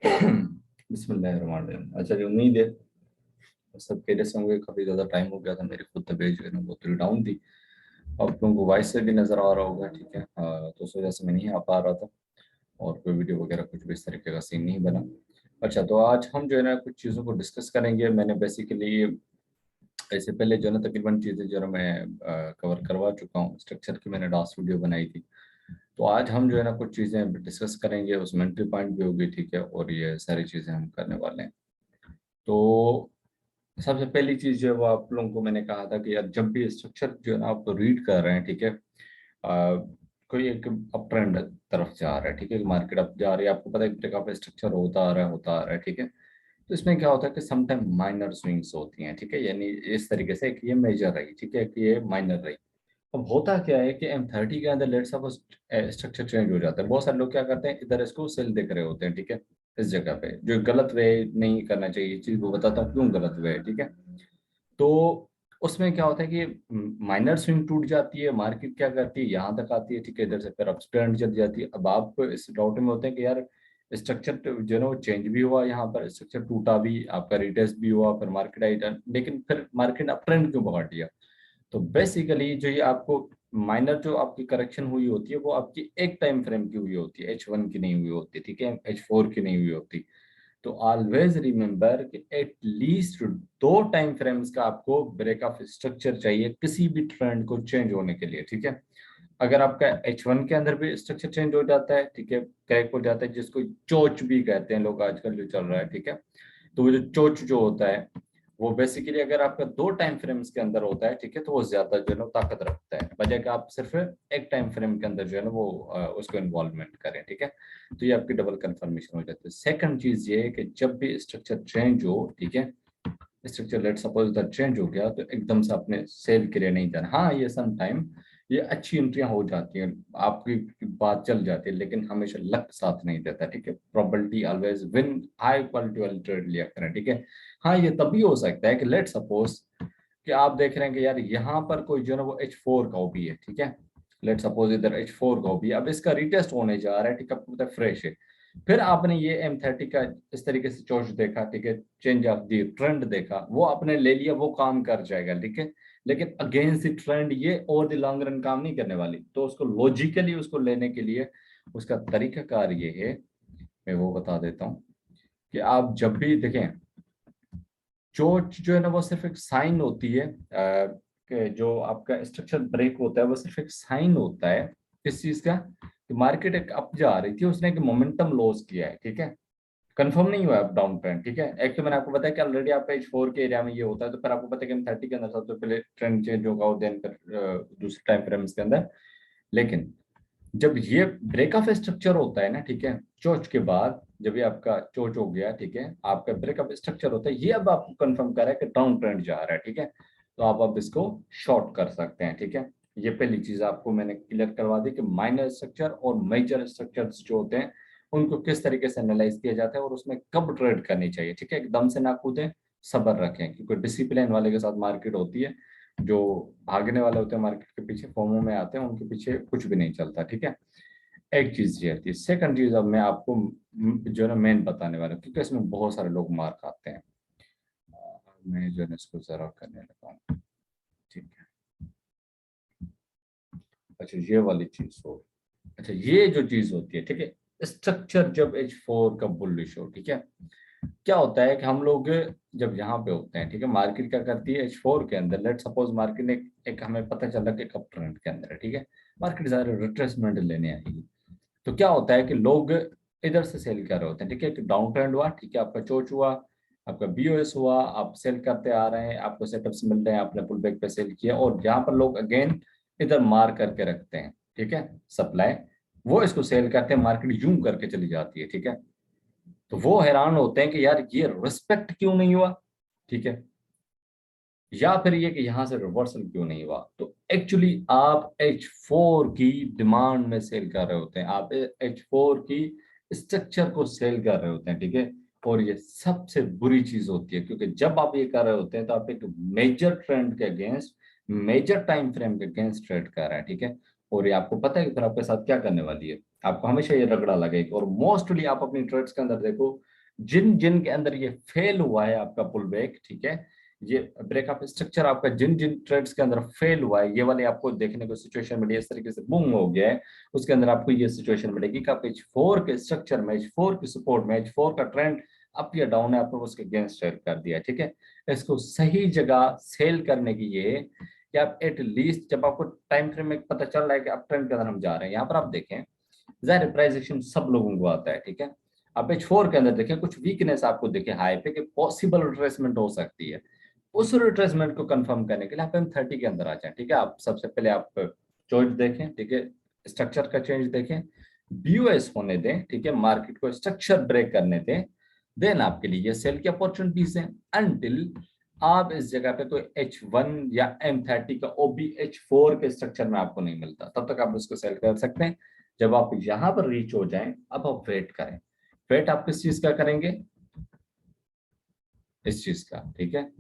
बिस्मिल्लाहिर्रहमानिर्रहीम। अच्छा जी, उम्मीद है सब खैरियत से होंगे। काफ़ी ज़्यादा टाइम हो गया था, मेरी खुद तबीयत जो है ना वो थोड़ी डाउन थी। आप लोगों को वॉइस से भी नज़र आ रहा होगा, ठीक है। तो उस वजह से मैं नहीं आ पा रहा था और कोई वीडियो वगैरह कुछ भी इस तरीके का सीन नहीं बना। अच्छा, तो आज हम जो है ना कुछ चीज़ों को डिस्कस करेंगे। मैंने बेसिकली इससे पहले जो है ना तकरीबन चीज़ें जो है ना मैं कवर करवा चुका हूँ। स्ट्रक्चर की मैंने लास्ट वीडियो बनाई थी। तो आज हम जो है ना कुछ चीज़ें डिस्कस करेंगे, उसमें एंट्री पॉइंट भी होगी, ठीक है, और ये सारी चीज़ें हम करने वाले हैं। तो सबसे पहली चीज़ जो है वो आप लोगों को मैंने कहा था कि यार जब भी स्ट्रक्चर जो है ना आप रीड कर रहे हैं, ठीक है, कोई एक अप ट्रेंड तरफ जा रहा है, ठीक है, मार्केट अप जा रही है, आपको पता है एक प्रकार का स्ट्रक्चर होता आ रहा है, ठीक है। तो इसमें क्या होता है कि समटाइम माइनर स्विंग्स होती हैं, ठीक है, यानी इस तरीके से कि ये मेजर रही, ठीक है, कि ये माइनर रही। अब होता क्या है कि M30 के अंदर लेट सपोज स्ट्रक्चर चेंज हो जाता है। बहुत सारे लोग क्या करते हैं, इधर इसको सेल देख रहे होते हैं, ठीक है, इस जगह पे जो गलत वे नहीं करना चाहिए। ये चीज वो बताता हूँ क्यों गलत वे है, ठीक है। तो उसमें क्या होता है कि माइनर स्विंग टूट जाती है, मार्केट क्या करती है, यहाँ तक आती है, ठीक है, इधर से फिर अपट्रेंड चल जाती है। अब आप इस डाउट में होते हैं कि यार स्ट्रक्चर जो है ना वो चेंज भी हुआ, यहाँ पर स्ट्रक्चर टूटा भी, आपका रिटेस्ट भी हुआ, फिर मार्केट आई, लेकिन फिर मार्केट अपट्रेंड क्यों पकड़ लिया। तो बेसिकली जो ये आपको माइनर जो आपकी करेक्शन हुई होती है वो आपकी एक टाइम फ्रेम की हुई होती है, H1 की नहीं हुई होती, ठीक है, H4 की नहीं हुई होती। तो ऑलवेज रिमेंबर कि एट लीस्ट दो टाइम फ्रेम्स का आपको ब्रेक ऑफ स्ट्रक्चर चाहिए किसी भी ट्रेंड को चेंज होने के लिए, ठीक है। अगर आपका H1 के अंदर भी स्ट्रक्चर चेंज हो जाता है, ठीक है, क्रैक हो जाता है, जिसको चोच भी कहते हैं लोग आजकल जो चल रहा है, ठीक है। तो वो जो चोच जो होता है वो बेसिकली अगर आपका दो टाइम फ्रेम्स के अंदर होता है, ठीक है, तो वो ज्यादा जो है ना ताकत रखता है, बजाय कि आप सिर्फ एक टाइम फ्रेम के अंदर जो है ना वो उसको इन्वॉल्वमेंट करें, ठीक है। तो ये आपकी डबल कंफर्मेशन हो जाती है। सेकंड चीज ये है कि जब भी स्ट्रक्चर चेंज हो, ठीक है, स्ट्रक्चर लेट सपोज इधर चेंज हो गया, तो एकदम से आपने सेल के लिए नहीं जाना। हाँ, ये सम टाइम ये अच्छी एंट्रियां हो जाती हैं, आपकी बात चल जाती है, लेकिन हमेशा लक साथ नहीं देता, ठीक है। Probability always win, high quality वाली ट्रेड लिया करें, ठीक है। हाँ, ये तभी हो सकता है कि लेट सपोज कि आप देख रहे हैं कि यार यहाँ पर कोई जो है ना वो H4 का ओपी है, ठीक है, लेट सपोज इधर H4 का ओपी है, अब इसका रिटेस्ट होने जा रहा है, ठीक है, आपको पता है फ्रेश है। फिर आपने ये M30 का इस तरीके से चोच देखा, ठीक है, चेंज ऑफ दी ट्रेंड देखा, वो आपने ले लिया, वो काम कर जाएगा, ठीक है। लेकिन अगेंस्ट द ट्रेंड ये ओवर द लॉन्ग रन काम नहीं करने वाली। तो उसको लॉजिकली उसको लेने के लिए उसका तरीकाकार ये है, मैं वो बता देता हूँ कि आप जब भी देखें, चोच जो है ना वो सिर्फ एक साइन होती है, कि जो आपका स्ट्रक्चर ब्रेक होता है वो सिर्फ एक साइन होता है किस चीज का, कि मार्केट एक अप जा रही थी, उसने एक मोमेंटम लॉस किया है, ठीक है, कंफर्म नहीं हुआ अप डाउन ट्रेंड, ठीक है। एक तो मैंने आपको बताया कि ऑलरेडी आपका H4 के एरिया में ये होता है, तो फिर आपको पता है कि M30 के अंदर सबसे पहले ट्रेंड चेंज होगा और देन फिर दूसरे टाइम फ्रेम्स के अंदर। लेकिन जब ये ब्रेक ऑफ स्ट्रक्चर होता है ना, ठीक है, चोच के बाद जब ये आपका चोच हो गया, ठीक है, आपका ब्रेक ऑफ स्ट्रक्चर होता है, ये अब आपको कंफर्म कर रहा है कि डाउन ट्रेंड जा रहा है, ठीक है। तो आप अब इसको शॉर्ट कर सकते हैं, ठीक है। ये पहली चीज आपको मैंने क्लियर करवा दी कि माइनर स्ट्रक्चर और मेजर स्ट्रक्चर्स जो होते हैं उनको किस तरीके से एनालाइज किया जाता है और उसमें कब ट्रेड करनी चाहिए, ठीक है। एकदम से ना कूदें, सब्र रखें, क्योंकि डिसिप्लिन वाले के साथ मार्केट होती है। जो भागने वाले होते हैं मार्केट के पीछे, फोमो में आते हैं, उनके पीछे कुछ भी नहीं चलता, ठीक है। एक चीज ये थी। सेकंड चीज अब मैं आपको जो है ना मेन बताने वाला हूँ, क्योंकि इसमें बहुत सारे लोग मार खाते हैं। मैं जो है ना इसको जरा करने लगा हूँ, ठीक है। अच्छा, ये वाली चीज हो, अच्छा ये जो चीज होती है, ठीक है, स्ट्रक्चर जब H4 का बुलिश हो, ठीक है, क्या होता है कि हम लोग जब यहाँ पे होते हैं, ठीक है, मार्केट क्या करती है H4 के अंदर, लेट सपोज मार्केट ने एक हमें पता चला कि कप ट्रेंड के अंदर है, ठीक है, मार्केट सारे रिट्रेसमेंट लेने आएगी। तो क्या होता है कि लोग इधर से सेल कर रहे होते हैं, ठीक है, डाउन ट्रेंड हुआ, ठीक है, आपका चोच हुआ, आपका BOS हुआ, आप सेल करते आ रहे हैं, आपको सेटअप्स मिल रहे हैं, आपने पुल बैक पे सेल किया, और यहाँ पर लोग अगेन इधर मार करके रखते हैं, ठीक है, सप्लाई, वो इसको सेल करते हैं, मार्केट यूं करके चली जाती है, ठीक है। तो वो हैरान होते हैं कि यार ये रिस्पेक्ट क्यों नहीं हुआ, ठीक है, या फिर ये कि यहाँ से रिवर्सल क्यों नहीं हुआ। तो एक्चुअली आप H4 की डिमांड में सेल कर रहे होते हैं, आप H4 की स्ट्रक्चर को सेल कर रहे होते हैं, ठीक है। और ये सबसे बुरी चीज होती है, क्योंकि जब आप ये कर रहे होते हैं तो आप एक मेजर ट्रेंड के अगेंस्ट, मेजर टाइम फ्रेम के अगेंस्ट ट्रेड कर रहे हैं, ठीक है। और ये आपको पता है कि फिर आपके साथ क्या करने वाली है, आपको हमेशा ये रगड़ा लगेगा। और मोस्टली आप अपनी ट्रेड्स के अंदर देखो, जिन जिन के अंदर ये फेल हुआ है आपका पुल बैक, ठीक है, ये ब्रेकअप स्ट्रक्चर आपका जिन जिन ट्रेड्स के अंदर फेल हुआ है, ये वाले आपको देखने को सिचुएशन मिली, इस तरीके से बूम हो गया है, उसके अंदर आपको ये सिचुएशन मिलेगी कि आप H4 के स्ट्रक्चर में, H4 की सपोर्ट में, H4 का ट्रेंड अप या डाउन है, आपने उसके अगेंस्ट सेल कर दिया, ठीक है। इसको सही जगह सेल करने की ये कि आप एटलीस्ट जब आपको टाइम फ्रेम में पता चल रहा है कि अप ट्रेंड के अंदर हम जा रहे हैं, यहाँ पर आप देखें जाहिर प्राइस एक्शन सब लोगों को आता है, ठीक है। आप H4 के अंदर देखें कुछ वीकनेस आपको दिखे हाई पे कि पॉसिबल रिट्रेसमेंट हो सकती है, उस रिट्रेसमेंट को कंफर्म करने के लिए आप M30 के अंदर आ जाए, ठीक है। आप सबसे पहले आप चॉइस देखें, ठीक है, स्ट्रक्चर का चेंज देखें, BOS होने दें, ठीक है, मार्केट को स्ट्रक्चर ब्रेक करने दें, देन आपके लिए ये सेल की अपॉर्चुनिटीज हैं। अनटिल आप इस जगह पे कोई H1 या M30 का OBH4 के स्ट्रक्चर में आपको नहीं मिलता, तब तक आप उसको सेल कर सकते हैं। जब आप यहां पर रीच हो जाएं, अब आप वेट करें। वेट आप किस चीज का करेंगे, इस चीज का, ठीक है।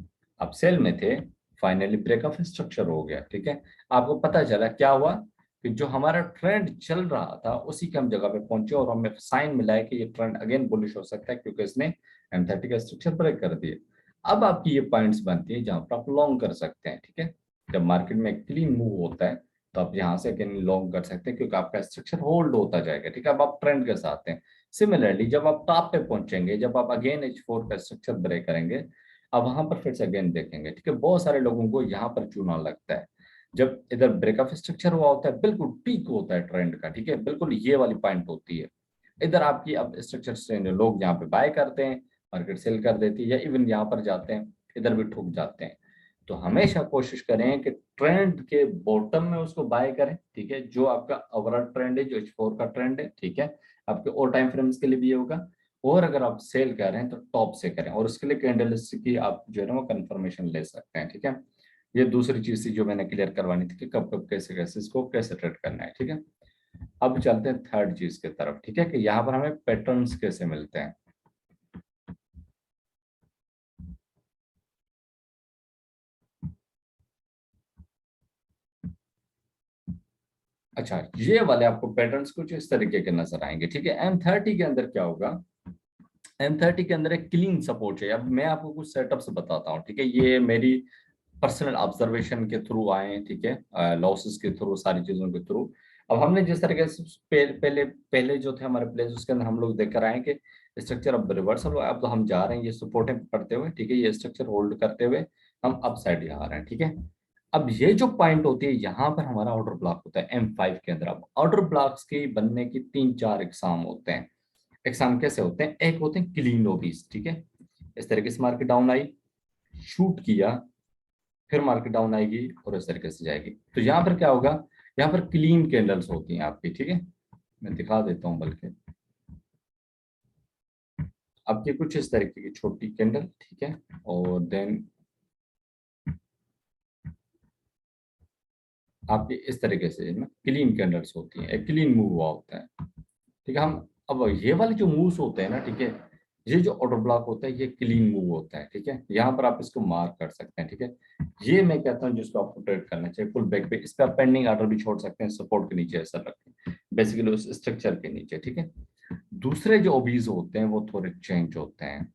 आप सेल में थे, फाइनली ब्रेकअप स्ट्रक्चर हो गया, ठीक है। आपको पता चला क्या हुआ कि जो हमारा ट्रेंड चल रहा था उसी के हम जगह पे पहुंचे और हमें साइन मिला है कि ये ट्रेंड अगेन बुलिश हो सकता है क्योंकि इसने M30 का स्ट्रक्चर ब्रेक कर दिया। अब आपकी ये पॉइंट्स बनती है जहां पर आप लॉन्ग कर सकते हैं, ठीक है। जब मार्केट में क्लीन मूव होता है तो आप यहाँ से अगेन लॉन्ग कर सकते हैं क्योंकि आपका स्ट्रक्चर होल्ड होता जाएगा, ठीक है। अब आप ट्रेंड के साथ हैं। सिमिलरली जब आप टॉप पे पहुंचेंगे, जब आप अगेन H4 का स्ट्रक्चर ब्रेक करेंगे, अब वहां पर फिर से अगेन देखेंगे, ठीक है। बहुत सारे लोगों को यहाँ पर चूना लगता है जब इधर ब्रेकअप स्ट्रक्चर हुआ होता है, बिल्कुल पीक होता है ट्रेंड का, ठीक है, बिल्कुल ये वाली पॉइंट होती है। इधर आपकी अब स्ट्रक्चर से लोग यहाँ पे बाय करते हैं, मार्केट सेल कर देती है, या इवन यहाँ पर जाते हैं, इधर भी ठुक जाते हैं। तो हमेशा कोशिश करें कि ट्रेंड के बॉटम में उसको बाय करें, ठीक है, जो आपका ओवरऑल ट्रेंड है, जो H4 का ट्रेंड है, ठीक है, आपके और टाइम फ्रेम्स के लिए भी ये होगा। और अगर आप सेल कर रहे हैं तो टॉप से करें, और उसके लिए कैंडलस्टिक की आप जो है ना वो कंफर्मेशन ले सकते हैं, ठीक है। ये दूसरी चीज थी जो मैंने क्लियर करवानी थी कि कब कब कैसे कैसे इसको कैसे ट्रेड करना है, ठीक है। अब चलते हैं थर्ड चीज की तरफ, ठीक है, कि यहाँ पर हमें पैटर्न्स कैसे मिलते हैं। अच्छा, ये वाले आपको पैटर्न्स कुछ इस तरीके के नजर आएंगे, ठीक है। M30 के अंदर क्या होगा, M30 के अंदर एक क्लीन सपोर्ट है। अब मैं आपको कुछ सेटअप से बताता हूँ, ठीक है, ये मेरी पर्सनल ऑब्जर्वेशन के थ्रू आए हैं, ठीक है, लॉसेस के थ्रू, सारी चीजों के थ्रू। अब हमने जिस तरीके से पहले पहले जो थे हमारे प्लेस, उसके अंदर हम लोग देख कर आए कि स्ट्रक्चर अब रिवर्सल हुआ, अब तो हम जा रहे हैं ये सपोर्टें पकड़ते हुए, ठीक है, ये स्ट्रक्चर होल्ड करते हुए हम अप साइड आ रहे हैं, ठीक है। अब ये जो पॉइंट होती है यहाँ पर हमारा ऑर्डर ब्लॉक होता है M5 के अंदर। अब ऑर्डर ब्लॉक्स के बनने की तीन चार एग्जाम होते हैं। एग्जाम कैसे होते हैं, एक होते हैं क्लीन ओबीज, ठीक है, इस तरीके से मार्केट डाउन आई, शूट किया, फिर मार्केट डाउन आएगी और इस तरीके से जाएगी। तो यहाँ पर क्या होगा, यहाँ पर क्लीन कैंडल्स होती हैं आपकी, ठीक है, मैं दिखा देता हूँ बल्कि आपकी कुछ इस तरीके की छोटी कैंडल, ठीक है, और देन आपकी इस तरीके से क्लीन कैंडल्स होती हैं, एक क्लीन मूव हुआ होता है, ठीक है। हम अब ये वाले जो मूव्स होते हैं ना, ठीक है, ये जो ऑर्डर ब्लॉक होता है ये क्लीन मूव होता है, ठीक है। यहाँ पर आप इसको मार्क कर सकते हैं, ठीक है। ये मैं कहता हूँ जिसको आपको ट्रेड करना चाहिए पुल बैक पे, इस पे आप पेंडिंग ऑर्डर भी छोड़ सकते हैं, सपोर्ट के नीचे ऐसा रखें, बेसिकली उस स्ट्रक्चर के नीचे, ठीक है। दूसरे जो ओबीज होते हैं वो थोड़े चेंज होते हैं,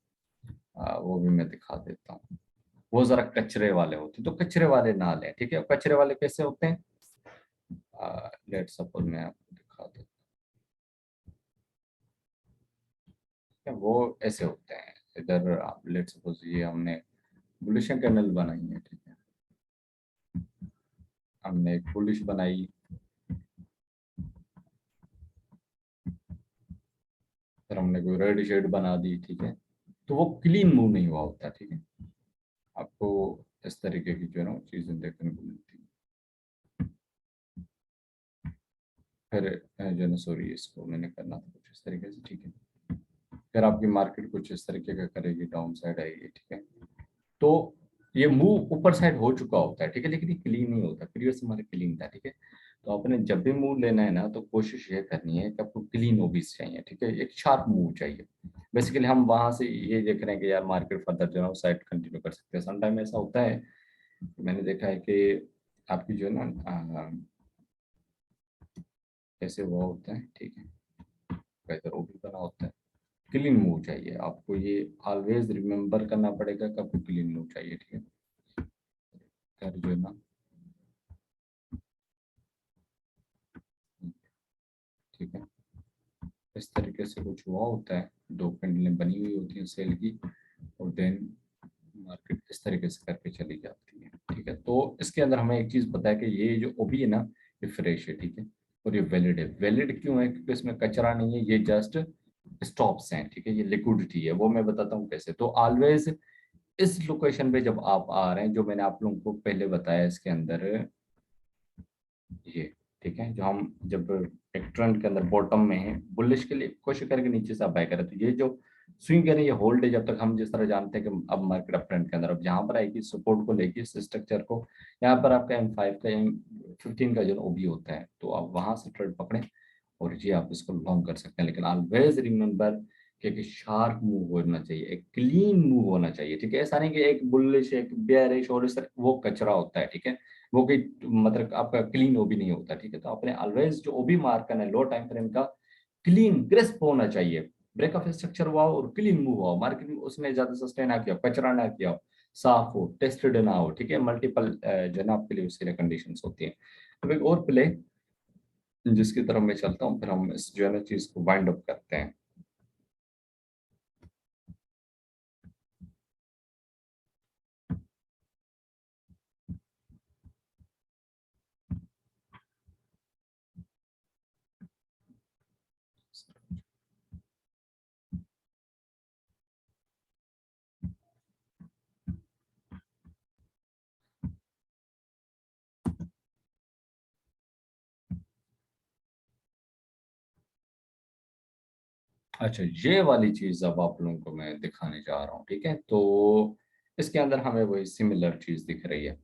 वो भी मैं दिखा देता हूँ। वो जरा कचरे वाले होते हैं, तो कचरे वाले ना लें, ठीक है। कचरे वाले कैसे होते हैं, लेट सपोज मैं आपको दिखा देता हूँ, वो ऐसे होते हैं। इधर आप लेट सपोज ये हमने बुलिश कैंडल बनाई है, ठीक है, हमने एक बुलिश बनाई, फिर हमने कोई रेड शेड बना दी, ठीक है, तो वो क्लीन मूव नहीं हुआ होता, ठीक है। आपको इस तरीके की जो है ना चीजें देखने को मिलती है। फिर जो है ना, सॉरी, इसको मैंने करना था कुछ इस तरीके से, ठीक है। फिर आपकी मार्केट कुछ इस तरीके का करेगी, डाउन साइड आएगी, ठीक है। तो ये मूव ऊपर साइड हो चुका होता है, ठीक है, लेकिन ये क्लीन नहीं होता, प्रीवियस हमारे क्लीन था, ठीक है। तो आपने जब भी मूव लेना है ना तो कोशिश ये करनी है कि आपको क्लीन ओबीस चाहिए, ठीक है, एक शार्प मूव चाहिए। बेसिकली हम वहां से ये देख रहे हैं कि यार मार्केट फर्दर जो है साइड कंटिन्यू कर सकते हैं। सम टाइम ऐसा होता है, मैंने देखा है कि आपकी जो है ना कैसे हुआ होता है, ठीक है, इधर ओबी बना होता है। क्लीन मूव चाहिए आपको, ये ऑलवेज रिमेम्बर करना पड़ेगा कि आपको क्लीन मूव चाहिए, ठीक है। फिर जो है ना, ठीक है, इस तरीके से कुछ हुआ होता है, दो पेंडलें बनी हुई होती हैं सेल की, और देन मार्केट इस तरीके से करके चली जाती है, ठीक है। तो इसके अंदर हमें एक चीज पता है कि ये जो ओबी है ना, ये फ्रेश है, ठीक है, और ये वैलिड है। वैलिड क्यों है? क्योंकि इसमें कचरा नहीं है, ये जस्ट स्टॉप्स हैं, ठीक है, ये लिक्विडिटी है, वो मैं बताता हूँ कैसे। तो ऑलवेज इस लोकेशन पे जब आप आ रहे हैं, जो मैंने आप लोगों को पहले बताया इसके अंदर, ये ठीक है, जो हम जब एक ट्रेंड के अंदर बॉटम में है, बुलिश के लिए कोशिश करके नीचे से आप बाय करें, तो ये जो स्विंग है ये होल्ड है, जब तक हम जिस तरह जानते हैं कि अब मार्केट अप ट्रेंड के अंदर अब जहां पर आएगी सपोर्ट को लेके इस स्ट्रक्चर को, यहाँ पर आपका M5 का M15 का जो ओबी होता है, तो आप वहां से ट्रेड पकड़े और ये आप इसको लॉन्ग कर सकते हैं। लेकिन ऑलवेज रिमेंबर कि एक शार्प मूव होना चाहिए, एक क्लीन मूव होना चाहिए, ठीक है। ऐसा नहीं कि एक बुलिश एक बेयरिश और इस तरह वो कचरा होता है, ठीक है, वो कोई मतलब आपका क्लीन ओबी नहीं होता, ठीक है। तो आपने ऑलवेज जो ओबी मार्क करना है लो टाइम फ्रेम का, क्लीन क्रिस्प होना चाहिए, ब्रेक ऑफ स्ट्रक्चर हुआ हो और क्लीन मूव हुआ हो, मार्केट में उसने ज्यादा सस्टेन ना किया, कचरा ना किया हो, साफ हो, टेस्टेड ना हो, ठीक है। मल्टीपल जो है ना आपके लिए उसकी कंडीशंस होती है। अब एक और प्ले जिसकी तरफ मैं चलता हूँ, फिर हम इस जो है ना चीज को वाइंड अप करते हैं। अच्छा, ये वाली चीज अब आप लोगों को मैं दिखाने जा रहा हूँ, ठीक है। तो इसके अंदर हमें वही सिमिलर चीज दिख रही है।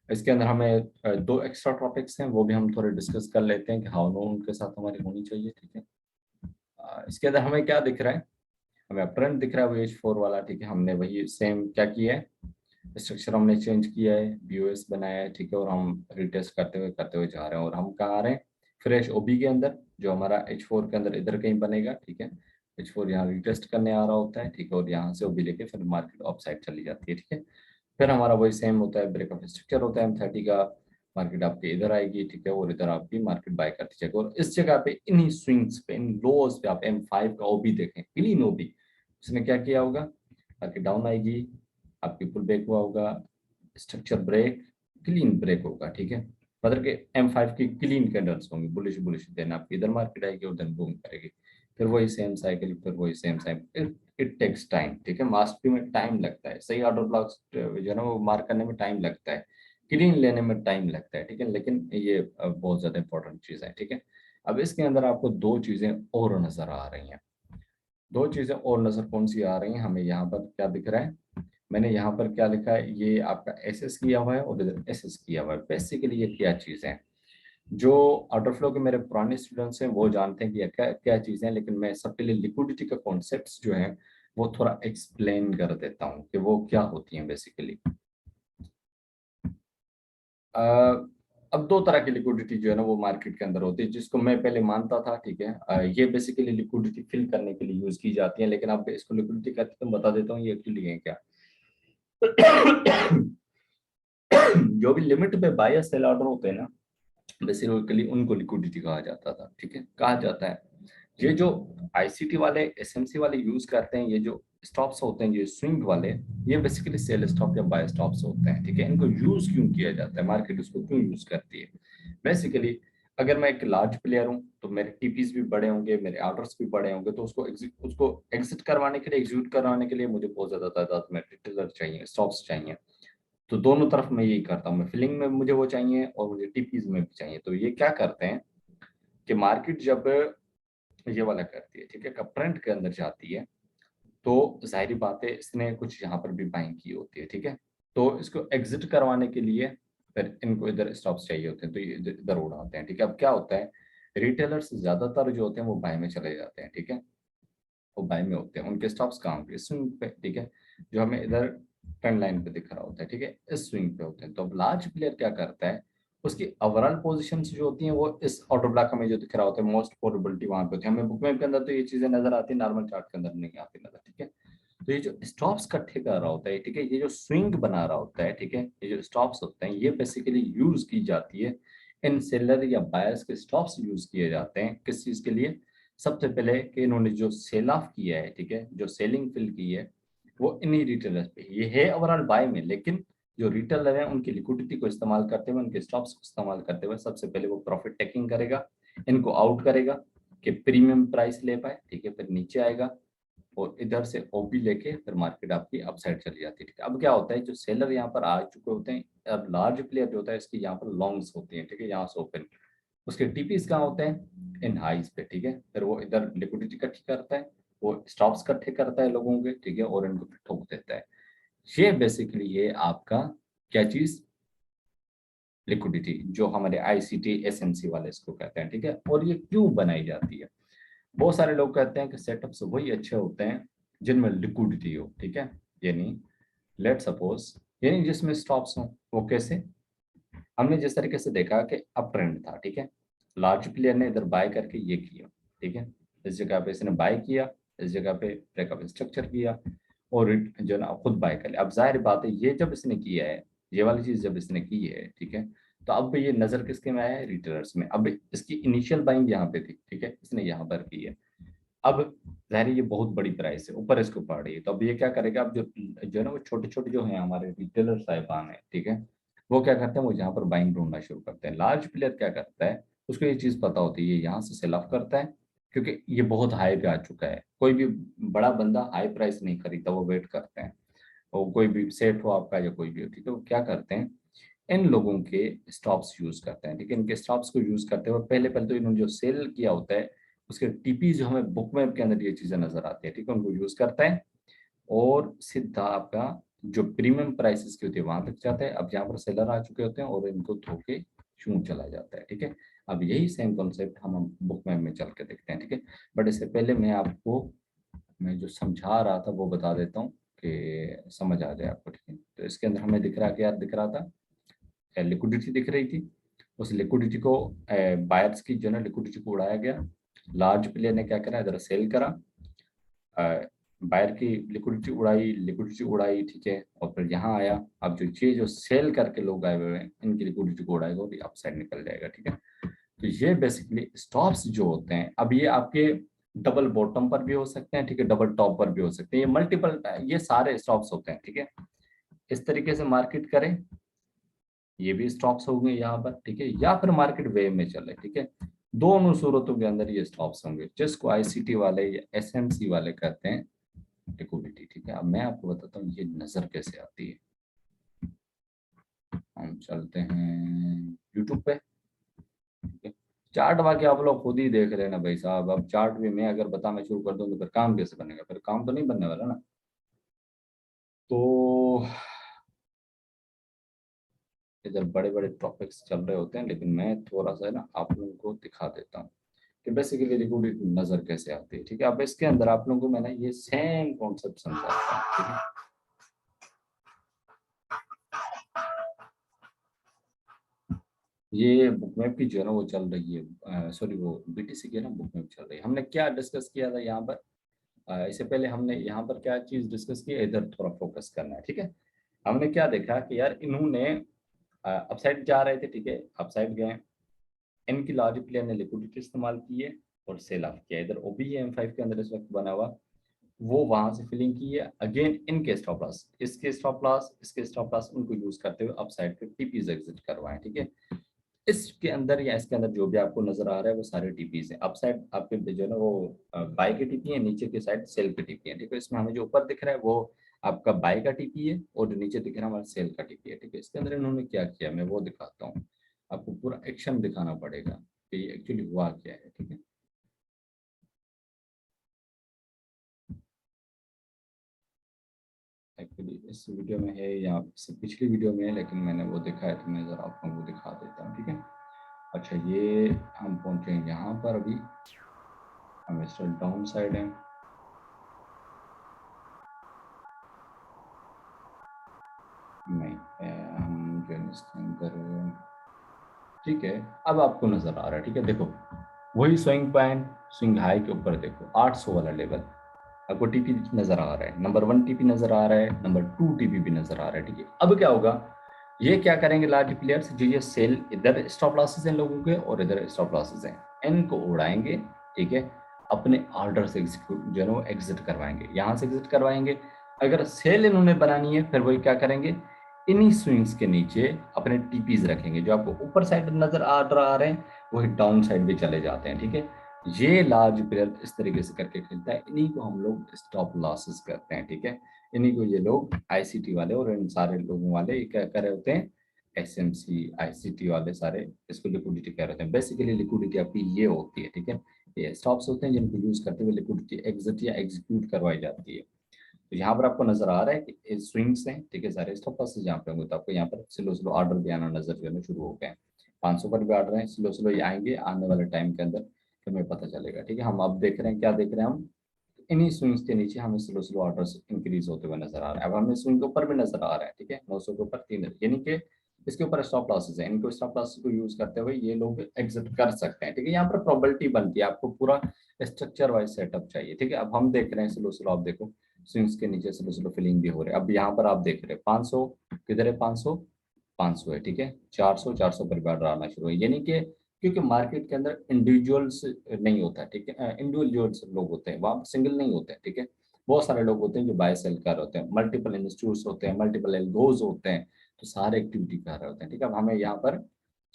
इसके अंदर हमें दो एक्स्ट्रा टॉपिक्स हैं, वो भी हम थोड़े डिस्कस कर लेते हैं कि हाउ नो उनके साथ हमारी होनी चाहिए, ठीक है। इसके अंदर हमें क्या दिख रहा है? हमें अपट्रेंड दिख रहा है वो H4 वाला, ठीक है। हमने वही सेम क्या किया है, स्ट्रक्चर हमने चेंज किया है, BOS बनाया है, ठीक है, और हम रिटेस्ट करते हुए जा रहे हैं। और हम कहाँ आ रहे हैं? फ्रेश ओबी के अंदर, जो हमारा H4 के अंदर इधर कहीं बनेगा, ठीक है। H4 यहाँ रिटेस्ट करने आ रहा होता है, ठीक है, और यहाँ से ओबी लेके फिर मार्केट ऑफ साइड चली जाती है, ठीक है। फिर हमारा वही सेम होता है, ब्रेक ऑफ स्ट्रक्चर होता है M30 का, मार्केट आपके इधर आएगी, ठीक है, और इधर आपकी मार्केट बाय करती जाएगी। और इस जगह पे इन्हीं स्विंग्स पे, इन लोज पे आप M5 का ओबी देखें, क्लीन ओबी, उसने क्या किया होगा, मार्केट डाउन आएगी, आपकी पुल बैक हुआ होगा, स्ट्रक्चर ब्रेक, क्लीन ब्रेक होगा, ठीक है। मतलब कि M5 की क्लीन कैंडल्स होंगी, बुलिश बुलिश, देन आपकी इधर मार्केट आएगी और देन बूम करेगी, फिर वही सेम साइकिल, फिर वही same cycle. It takes time, ठीक है, मास्टरी में टाइम लगता है, सही ऑर्डर ब्लॉक्स जो है ना वो मार्क करने में टाइम लगता है, क्लीन लेने में टाइम लगता है, ठीक है। लेकिन ये बहुत ज्यादा इंपॉर्टेंट चीज है, ठीक है। अब इसके अंदर आपको दो चीजें और नजर आ रही हैं, दो चीजें और नजर कौन सी आ रही हैं हमें? यहाँ पर क्या दिख रहा है, मैंने यहाँ पर क्या लिखा है, ये आपका SS किया हुआ है और इधर SS किया हुआ है। बेसिकली ये क्या चीजें हैं, जो ऑर्डर फ्लो के मेरे पुराने स्टूडेंट्स हैं वो जानते हैं कि ये क्या क्या चीजें हैं, लेकिन मैं सबके लिए लिक्विडिटी का कॉन्सेप्ट्स जो है वो थोड़ा एक्सप्लेन कर देता हूँ कि वो क्या होती हैं बेसिकली। अब दो तरह की लिक्विडिटी जो है ना वो मार्केट के अंदर होती है, जिसको मैं पहले मानता था, ठीक है, ये बेसिकली लिक्विडिटी फिल करने के लिए यूज की जाती है, लेकिन अब इसको लिक्विडिटी कहते हैं, तो बता देता हूँ ये एक्चुअली है क्या। जो भी लिमिट पे बाय या सेल ऑर्डर होते हैं ना, बेसिकली उनको लिक्विडिटी कहा जाता था, ठीक है, कहा जाता है। ये जो ICT वाले SMC वाले यूज करते हैं, ये जो स्टॉप्स होते हैं, ये स्विंग वाले, ये बेसिकली सेल स्टॉप या बाय स्टॉप्स होते हैं, ठीक है। इनको यूज क्यों किया जाता है, मार्केट उसको क्यों यूज करती है? बेसिकली अगर मैं एक लार्ज प्लेयर हूं तो मेरे TPs भी बड़े होंगे, मेरे ऑर्डर्स भी बड़े होंगे, तो उसको एग्जिट करवाने के लिए, एग्जीक्यूट करवाने के लिए मुझे बहुत ज्यादा तादाद में रिटेलर चाहिए, स्टॉप्स चाहिए। तो दोनों तरफ मैं यही करता हूँ, मैं फिलिंग में मुझे वो चाहिए और मुझे TPs में भी चाहिए। तो ये क्या करते हैं कि मार्केट जब ये वाला करती है, ठीक है, करंट के अंदर जाती है, तो जाहिर बात है इसने कुछ यहाँ पर भी बाइंग की होती है, ठीक है। तो इसको एग्जिट करवाने के लिए फिर इनको इधर स्टॉप्स चाहिए होते हैं, तो ये इधर इधर उड़ाते हैं, ठीक है। अब क्या होता है, रिटेलर्स ज्यादातर जो होते हैं वो बाय में चले जाते हैं, ठीक है, वो बाय में होते हैं, उनके स्टॉप्स कहाँ पे, स्विंग पे, ठीक है, जो हमें इधर ट्रेंड लाइन पे दिख रहा होता है, ठीक है, इस स्विंग पे होते हैं। तो अब लार्ज प्लेयर क्या करता है, उसकी ओवरऑल पोजीशंस जो होती हैं वो इस ऑर्डर ब्लॉक में जो दिख रहा होता है, मोस्ट प्रोबेबिलिटी वहां पे होती है। हमें बुक मैप के अंदर तो ये चीजें नजर आती है, नॉर्मल चार्ट के अंदर नहीं आती नजर, ठीक है। तो ये जो स्टॉप्स इकट्ठे कर रहा होता है, ठीक है, ये जो स्विंग बना रहा होता है, ठीक है, ये जो स्टॉप्स होते हैं ये बेसिकली यूज की जाती है इन सेलर या बायर्स के स्टॉप्स यूज किए जाते हैं किस चीज के लिए? सबसे पहले कि इन्होंने जो सेल ऑफ किया है, ठीक है, जो सेलिंग फिल की है वो इन्हीं रिटेलर्स पे ये है ओवरऑल बाय में, लेकिन जो रिटेलर है उनकी लिक्विडिटी को इस्तेमाल करते हुए, उनके स्टॉक्स को इस्तेमाल करते हुए सबसे पहले वो प्रॉफिट टेकिंग करेगा, इनको आउट करेगा कि प्रीमियम प्राइस ले पाए, ठीक है, फिर नीचे आएगा और इधर से ओपी लेके फिर मार्केट आपकी अपसाइड चली जाती है, ठीक है। अब क्या होता है, जो सेलर यहाँ पर आ चुके होते हैं, अब लार्ज प्लेयर जो होता है इसकी यहाँ पर लॉन्ग्स होती हैं, ठीक है, यहाँ से ओपन, उसके टीपीस कहाँ होते हैं? इन हाइस पे, ठीक है। फिर वो इधर लिक्विडिटी इकट्ठी करता है, वो स्टॉप्स इकट्ठे करता है लोगों के, ठीक है, और इनको फिर ठोक देता है। ये बेसिकली ये आपका क्या चीज? लिक्विडिटी, जो हमारे आईसीटी एसएमसी वाले इसको कहते हैं, ठीक है। और ये क्यों बनाई जाती है? बहुत सारे लोग कहते हैं कि सेटअप्स वही अच्छे होते हैं जिनमें लिक्विडिटी हो, ठीक है, यानी लेट सपोज, यानी जिसमें स्टॉप्स हो। वो कैसे? हमने जिस तरीके से देखा कि अप ट्रेंड था, ठीक है, लार्ज प्लेयर ने इधर बाय करके ये किया, ठीक है, इस जगह पे इसने बाय किया, इस जगह पे ब्रेकअप स्ट्रक्चर किया और जो है ना खुद बाय कर लिया। अब जाहिर बात है ये जब इसने किया है, ये वाली चीज जब इसने की है, ठीक है, तो अब ये नजर किसके में आया है? रिटेलर्स में। अब इसकी इनिशियल बाइंग यहाँ पे थी, ठीक है, इसने यहाँ पर की है। अब जाहिर है ये बहुत बड़ी प्राइस है, ऊपर इसको पड़ रही है, तो अब ये क्या करेगा? अब जो है ना वो छोटे छोटे जो है हमारे रिटेलर साहिबान है, ठीक है, वो क्या करते हैं? वो यहाँ पर बाइंग ढूंढना शुरू करते हैं। लार्ज प्लेयर क्या करता है? उसको ये चीज पता होती है, ये यहाँ से सेल ऑफ करता है, क्योंकि ये बहुत हाई पे आ चुका है। कोई भी बड़ा बंदा हाई प्राइस नहीं खरीदता, वो वेट करते हैं। और कोई भी सेट हो आपका या कोई भी हो, ठीक है, वो क्या करते हैं? इन लोगों के स्टॉप्स यूज करते हैं, ठीक है। इनके स्टॉप्स को यूज करते हुए पहले पहले तो इन्होंने जो सेल किया होता है उसके टीपी जो हमें बुक मैप के अंदर ये चीजें नजर आती है, ठीक है, उनको यूज करता है और सीधा आपका जो प्रीमियम प्राइसेस की होती है वहां तक जाता है। अब यहाँ पर सेलर आ चुके होते हैं और इनको धोके चूं चला जाता है, ठीक है। अब यही सेम कॉन्सेप्ट हम बुक मैप में चल के देखते हैं, ठीक है। बट इससे पहले मैं जो समझा रहा था वो बता देता हूँ कि समझ आ जाए आपको, ठीक है। तो इसके अंदर हमें दिख रहा, क्या दिख रहा था? लिक्विडिटी दिख रही थी। उस लिक्विडिटी को बायर्स की जो है लिक्विडिटी को उड़ाया गया। लार्ज प्लेयर ने क्या करा? इधर सेल करा, बायर की लिक्विडिटी उड़ाई, ठीक है, और फिर यहाँ आया। अब जो चीज जो सेल करके लोग आए हुए हैं इनकी लिक्विडिटी को उड़ाएगा और ये अपसाइड निकल जाएगा, ठीक है। तो ये बेसिकली स्टॉप्स जो होते हैं, अब ये आपके डबल बॉटम पर भी हो सकते हैं, ठीक है, डबल टॉप पर भी हो सकते हैं, ये मल्टीपल, ये सारे स्टॉप्स होते हैं, ठीक है। इस तरीके से मार्केट करें, ये भी स्टॉक्स होंगे यहाँ पर, ठीक है, या फिर मार्केट वेव में चले, ठीक है। दोनों सूरतों के अंदर ये स्टॉक्स होंगे, जिसको आईसीटी वाले या एसएमसी वाले कहते हैं लिक्विडिटी, ठीक है। अब मैं आपको बताता हूँ ये नजर कैसे आती है। हम चलते हैं यूट्यूब पे, ठीक है। चार्ट बाकी आप लोग खुद ही देख रहे हैं ना भाई साहब। अब चार्ट भी मैं अगर बताना शुरू कर दूं तो फिर काम कैसे बनेगा? फिर काम तो नहीं बनने वाला ना। तो इधर बड़े बड़े टॉपिक्स चल रहे होते हैं, लेकिन मैं थोड़ा सा ना आप लोगों को दिखा देता हूँ कि बेसिकली लिक्विडिटी नजर कैसे आती है, ठीक है। अब इसके अंदर आप लोगों को मैंने ये सेम कॉन्सेप्ट समझाता हूँ, ठीक है। ये बुक मैप की जो है ना वो चल रही है, सॉरी वो बीटीसी की है ना बुक मैप चल रही है। हमने क्या डिस्कस किया था यहाँ पर? इससे पहले हमने यहाँ पर क्या चीज डिस्कस की है, इधर थोड़ा फोकस करना है, ठीक है। हमने क्या देखा कि यार इन्होंने अपसाइड जा रहे थे, ठीक है, अपसाइड गए, इनकी लार्ज प्लेयर ने लिक्विडिटी इस्तेमाल की है और सेल ऑफ किया। इधर ओबी M5 के अंदर इस वक्त बना हुआ, वो वहां से फिलिंग की है। अगेन इनके स्टॉप लॉस, इसके स्टॉप लॉस, इसके स्टॉप लॉस, उनको यूज करते हुए अपसाइड पे टीपीज एग्जिट करवाएं, ठीक है। इसके अंदर या इसके अंदर जो भी आपको नजर आ रहा है वो सारे टीपीज है। अपसाइड आपके जो है ना वो बाय के टीपी है, नीचे के साइड सेल के टीपी है, ठीक है। इसमें हमें जो ऊपर दिख रहा है वो आपका बाय का टीपी है और जो नीचे दिख रहा है हमारा सेल का टीपी है, ठीक है। इसके अंदर इन्होंने क्या किया मैं वो दिखाता हूँ। आपको पूरा एक्शन दिखाना पड़ेगा कि ये एक्चुअली हुआ क्या है, ठीक है। एक्चुअली इस वीडियो में है या इससे पिछली वीडियो में है, लेकिन मैंने वो देखा है तो मैं जरा आपको वो दिखा देता हूँ, ठीक है। अच्छा, ये हम पहुंचे हैं यहाँ पर, अभी हम इस डाउन साइड है। नहीं हम जो है इसके अंदर ठीक है, अब आपको नजर आ रहा है, ठीक है, देखो वही स्विंग पॉइंट, स्विंग हाई के ऊपर देखो 800 वाला लेवल, आपको टीपी नजर आ रहा है, नंबर 1 टीपी नजर आ रहा है, नंबर 2 टीपी भी नजर आ रहा है, ठीक है। अब क्या होगा, ये क्या करेंगे लार्ज प्लेयर्स, जो ये सेल इधर स्टॉप लॉसेस हैं लोगों के और इधर स्टॉप लॉसेस हैं, इनको उड़ाएंगे, ठीक है, अपने ऑर्डर से एग्जीक्यूट जो है वो एग्जिट करवाएंगे, यहाँ से एग्जिट करवाएंगे। अगर सेल इन्होंने बनानी है फिर वही क्या करेंगे, इन्हीं स्विंग्स के नीचे अपने टीपीज रखेंगे, जो आपको ऊपर साइड नजर आ रहे हैं वही डाउन साइड भी चले जाते हैं, ठीक है। ये लार्ज प्लेयर इस तरीके से करके खेलता है, इन्हीं को हम लोग स्टॉप लॉसेस करते हैं, ठीक है। इन्हीं को ये लोग आईसीटी वाले और इन सारे लोगों वाले ये क्या कर रहे होते हैं, एसएमसी आईसीटी वाले सारे इसको लिक्विडिटी कह रहे होते हैं। बेसिकली लिक्विडिटी आपकी ये होती है, ठीक है, ये स्टॉप्स होते हैं जिनको यूज करते हुए लिक्विडिटी एग्जिट या एग्जीक्यूट करवाई जाती है। तो यहाँ पर आपको नजर आ रहा है कि स्विंग्स हैं, ठीक है, सारे स्टॉप लॉसेस यहाँ पे होंगे, तो आपको यहाँ पर स्लो स्लो ऑर्डर भी आना नजर जो है शुरू हो गए हैं। 500 पर भी ऑर्डर हैं, स्लो स्लो ये आएंगे आने वाले टाइम के अंदर, फिर हमें पता चलेगा, ठीक है। हम अब देख रहे हैं, क्या देख रहे हैं हम, इन्हीं स्विंग्स के नीचे हमें स्लो स्लो ऑर्डर्स इंक्रीज होते हुए नजर आ रहा है। अब हमें स्विंग के ऊपर भी नजर आ रहा है, ठीक है, 900 के ऊपर 3, यानी कि इसके ऊपर स्टॉप लॉसेस है, इनको स्टॉप लॉसेस को यूज करते हुए ये लोग एग्जिट कर सकते हैं, ठीक है। यहाँ पर प्रोबेबिलिटी बनती है, आपको पूरा स्ट्रक्चर वाइज सेटअप चाहिए, ठीक है। अब हम देख रहे हैं स्लो स्लो, आप देखो स्विंग्स के नीचे स्लो स्लो फिलिंग भी हो रहे हैं। अब यहाँ पर आप देख रहे हैं 500 किधर है, 500 500 है, ठीक है, 400 400 पर भी ऑर्डर आना शुरू है, यानी कि क्योंकि मार्केट के अंदर इंडिविजुअल्स नहीं होता है, ठीक है, इंडिविजुअल्स लोग होते हैं, वहाँ सिंगल नहीं होते हैं, ठीक है। बहुत सारे लोग होते हैं जो बाय सेल कर रहे होते हैं, मल्टीपल इंस्टीट्यूट्स होते हैं, मल्टीपल एल्गोज होते हैं, तो सारे एक्टिविटी कर रहे होते हैं, ठीक है। अब हमें यहाँ पर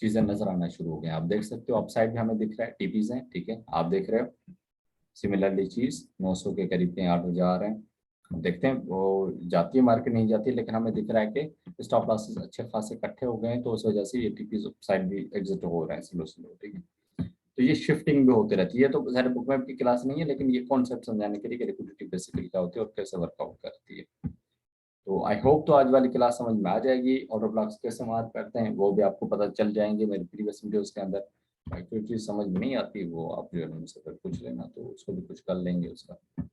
चीजें नजर आना शुरू हो गई, आप देख सकते हो अपसाइड भी हमें दिख रहा है, टीपीज हैं, ठीक है, आप देख रहे हो। सिमिलरली चीज 900 के करीब के ऑर्डर जा रहे हैं, अब देखते हैं वो जाती है मार्केट नहीं जाती है, लेकिन हमें दिख रहा है कि स्टॉप लॉसेस अच्छे खासे इकट्ठे हो गए हैं, तो उस वजह से ये टीपी साइड भी एग्जिट हो रहे हैं स्लो स्लो, ठीक है। तो ये शिफ्टिंग भी होती रहती है, तो सारे बुक मैप की क्लास नहीं है, लेकिन ये कॉन्सेप्ट समझाने के लिए कि लिक्विडिटी बेसिकली क्या होती है और कैसे वर्कआउट करती है। तो आई होप तो आज वाली क्लास समझ में आ जाएगी, ऑर्डर ब्लॉक्स कैसे मार्क करते हैं वो भी आपको पता चल जाएंगे मेरे प्रीवियस वीडियोस के अंदर। कोई चीज़ समझ में नहीं आती वो आप जो है मुझसे फिर पूछ लेना, तो उसको भी कुछ कर लेंगे उसका।